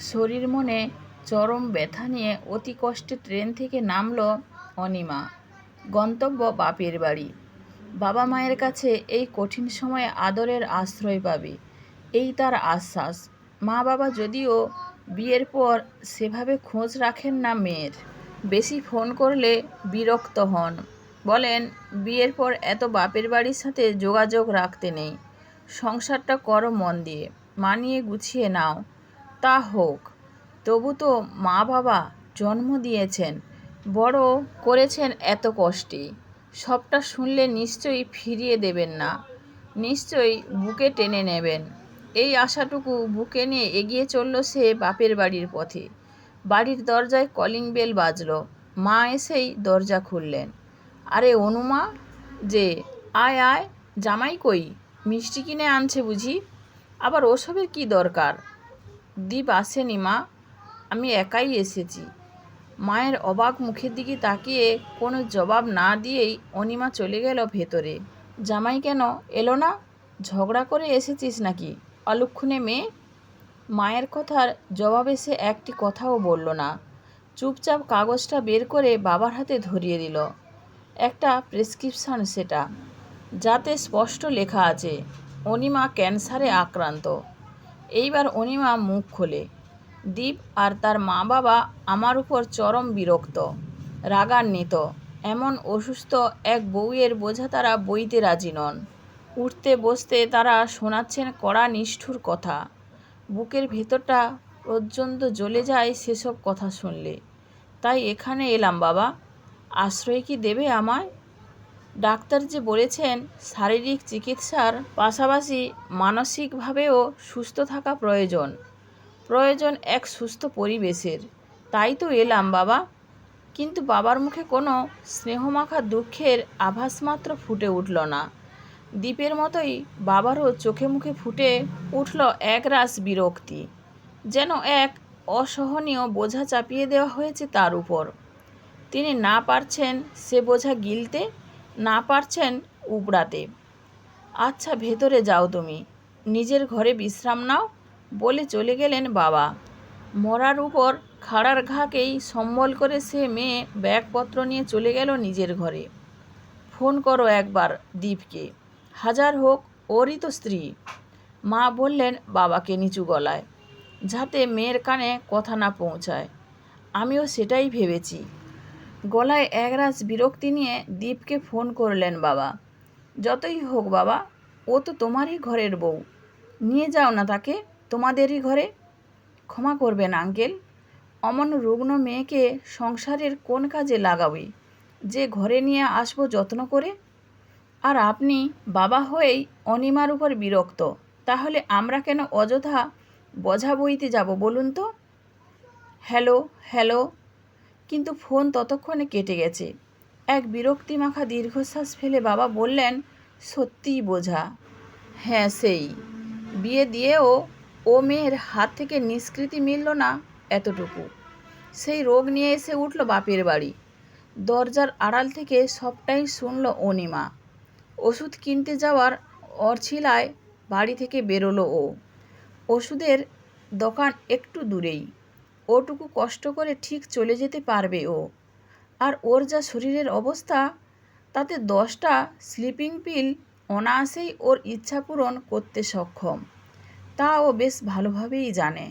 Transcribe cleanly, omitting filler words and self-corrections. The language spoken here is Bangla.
শরীর মনে চরম ব্যথা নিয়ে অতি কষ্টে ট্রেন থেকে নামল অনিমা। গন্তব্য বাপের বাড়ি। বাবা মায়ের কাছে এই কঠিন সময়ে আদরের আশ্রয় পাবে, এই তার আশ্বাস। মা বাবা যদিও বিয়ের পর সেভাবে খোঁজ রাখেন না মেয়ের, বেশি ফোন করলে বিরক্ত হন, বলেন বিয়ের পর এত বাপের বাড়ির সাথে যোগাযোগ রাখতে নেই, সংসারটা করো মন দিয়ে, মানিয়ে গুছিয়ে নাও। তা হোক, তবু তো মা বাবা জন্ম দিয়েছেন, বড় করেছেন এত কষ্টে, সবটা শুনলে নিশ্চয়ই ফিরিয়ে দেবেন না, নিশ্চয়ই বুকে টেনে নেবেন। এই আশাটুকু বুকে নিয়ে এগিয়ে চলল সে বাপের বাড়ির পথে। বাড়ির দরজায় কলিং বেল বাজল। মা এসেই দরজা খুললেন। আরে অনুমা যে, আয় আয়, জামাই কই? মিষ্টি কিনে আনছে বুঝি? আবার ওসবের কি দরকার? দীপ আসেনি মা, আমি একাই এসেছি। মায়ের অবাক মুখের দিকে তাকিয়ে কোনো জবাব না দিয়েই অনিমা চলে গেল ভেতরে। জামাই কেন এলো না? ঝগড়া করে এসেছিস নাকি অলক্ষণে মেয়ে? মায়ের কথার জবাবে সে একটি কথাও বলল না। চুপচাপ কাগজটা বের করে বাবার হাতে ধরিয়ে দিল। একটা প্রেসক্রিপশন সেটা, যাতে স্পষ্ট লেখা আছে অনিমা ক্যান্সারে আক্রান্ত। এইবার অনিমা মুখ খোলে, দীপ আর তার মা বাবা আমার উপর চরম বিরক্ত, রাগান্বিত। এমন অসুস্থ এক বউয়ের বোঝা তারা বইতে রাজি নন। উঠতে বসতে তারা শোনাচ্ছেন কড়া নিষ্ঠুর কথা। বুকের ভেতরটা পর্যন্ত জ্বলে যায় সেসব কথা শুনলে। তাই এখানে এলাম বাবা, আশ্রয় কি দেবে আমায়? ডাক্তার যে বলেছেন শারীরিক চিকিৎসার পাশাপাশি মানসিকভাবেও সুস্থ থাকা প্রয়োজন, প্রয়োজন এক সুস্থ পরিবেশের। তাই তো এলাম বাবা। কিন্তু বাবার মুখে কোনো স্নেহমাখা দুঃখের আভাস মাত্র ফুটে উঠল না। দীপের মতোই বাবারও চোখে মুখে ফুটে উঠল একরাশ বিরক্তি, যেন এক অসহনীয় বোঝা চাপিয়ে দেওয়া হয়েছে তার উপর। তিনি না পারছেন সে বোঝা গিলতে, না পারছেন উবড়াতে। আচ্ছা ভেতরে যাও তুমি, নিজের ঘরে বিশ্রাম নাও, বলে চলে গেলেন বাবা। মরার উপর খাড়ার ঘাকেই সম্বল করে সে মেয়ে ব্যাগপত্র নিয়ে চলে গেল নিজের ঘরে। ফোন করো একবার দীপকে, হাজার হোক ওরই তো স্ত্রী। মা বললেন বাবাকে নিচু গলায়, যাতে মেয়ের কানে কথা না পৌঁছায়। আমিও সেটাই ভেবেছি। গলায় একরাশ বিরক্তি নিয়ে দীপকে ফোন করলেন বাবা। যতই হোক বাবা, ও তো তোমারই ঘরের বউ, নিয়ে যাও না তাকে তোমাদেরই ঘরে। ক্ষমা করবেন আঙ্কেল, অমন রুগ্ন মেয়েকে সংসারের কোন কাজে লাগাবে যে ঘরে নিয়ে আসবো যত্ন করে? আর আপনি বাবা হয়েই অনিমার উপর বিরক্ত, তাহলে আমরা কেন অযথা বোঝা বইতে যাব বলুন তো? হ্যালো হ্যালো, কিন্তু ফোন ততক্ষণে কেটে গেছে। এক বিরক্তিমাখা দীর্ঘশ্বাস ফেলে বাবা বললেন, সত্যিই বোঝা? হ্যাঁ সেই, বিয়ে দিয়েও ও মেয়ের হাত থেকে নিষ্কৃতি মিলল না এতটুকু। সেই রোগ নিয়ে এসে উঠল বাপের বাড়ি। দরজার আড়াল থেকে সবটাই শুনল অনিমা। ওষুধ কিনতে যাওয়ার অর্ছিলায় বাড়ি থেকে বেরোলো ও। ওষুধের দোকান একটু দূরেই, ওটুকু কষ্ট করে ঠিক চলে যেতে পারবে ও। আর ওর যা শরীরের অবস্থা, তাতে 10টা স্লিপিং পিল অনায়াসেই ওর ইচ্ছা পূরণ করতে সক্ষম, তা ও বেশ ভালোভাবেই জানে।